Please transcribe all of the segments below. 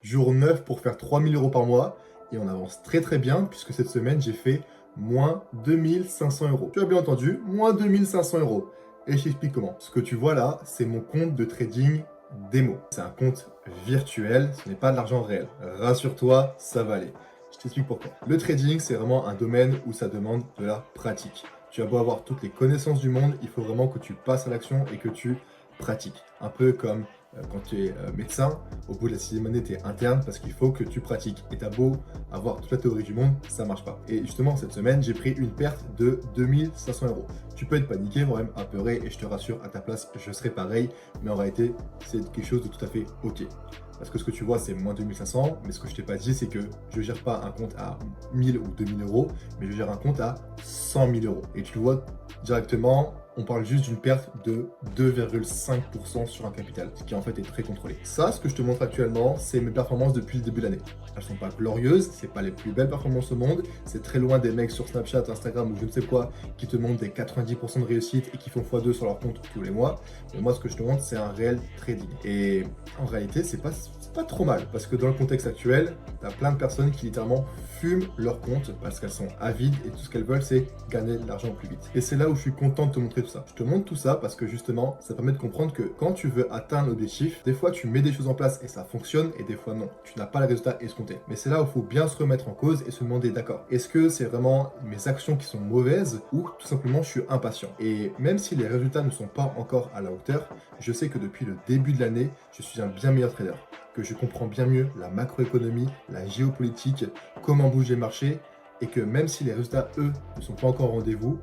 Jour 9 pour faire 3 000 € par mois et on avance très bien puisque cette semaine j'ai fait moins 2 500 €. Tu as bien entendu, moins 2 500 €. Et je t'explique comment. Ce que tu vois là, c'est mon compte de trading démo. C'est un compte virtuel, ce n'est pas de l'argent réel. Rassure-toi, ça va aller. Je t'explique pourquoi. Le trading, c'est vraiment un domaine où ça demande de la pratique. Tu as beau avoir toutes les connaissances du monde, il faut vraiment que tu passes à l'action et que tu pratiques. Un peu comme quand tu es médecin, au bout de la 6e année, tu es interne parce qu'il faut que tu pratiques. Et t'as beau avoir toute la théorie du monde, ça marche pas. Et justement, cette semaine, j'ai pris une perte de 2 500 €. Tu peux être paniqué, voire même apeuré, et je te rassure, à ta place, je serais pareil. Mais en réalité, c'est quelque chose de tout à fait OK. Parce que ce que tu vois, c'est moins 2 500, mais ce que je t'ai pas dit, c'est que je gère pas un compte à 1 000 ou 2 000 €, mais je gère un compte à 100 000 €. Et tu le vois directement, on parle juste d'une perte de 2,5% sur un capital, ce qui en fait est très contrôlé. Ça, ce que je te montre actuellement, c'est mes performances depuis le début de l'année. Elles sont pas glorieuses, c'est pas les plus belles performances au monde, c'est très loin des mecs sur Snapchat, Instagram ou je ne sais quoi qui te montrent des 90% de réussite et qui font x2 sur leur compte tous les mois. Mais moi, ce que je te montre, c'est un réel trading. Et en réalité, c'est pas trop mal parce que dans le contexte actuel, tu as plein de personnes qui littéralement fument leur compte parce qu'elles sont avides et tout ce qu'elles veulent, c'est gagner de l'argent plus vite. Et c'est là où je suis content de te montrer tout ça. Je te montre tout ça parce que justement, ça permet de comprendre que quand tu veux atteindre l'objectif, des fois tu mets des choses en place et ça fonctionne et des fois non. Tu n'as pas le résultat escompté. Mais c'est là où il faut bien se remettre en cause et se demander, d'accord, est-ce que c'est vraiment mes actions qui sont mauvaises ou tout simplement je suis impatient? Et même si les résultats ne sont pas encore à la hauteur, je sais que depuis le début de l'année, je suis un bien meilleur trader, que je comprends bien mieux la macroéconomie, la géopolitique, comment bougent les marchés, et que même si les résultats, eux, ne sont pas encore au rendez-vous,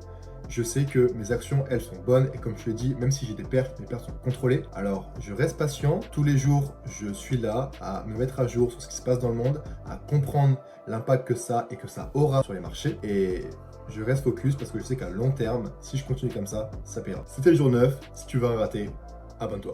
je sais que mes actions, elles, sont bonnes, et comme je te l'ai dit, même si j'ai des pertes, mes pertes sont contrôlées. Alors, je reste patient. Tous les jours, je suis là à me mettre à jour sur ce qui se passe dans le monde, à comprendre l'impact que ça et que ça aura sur les marchés. Et je reste focus parce que je sais qu'à long terme, si je continue comme ça paiera. C'était le jour 9. Si tu veux en rater, abonne-toi.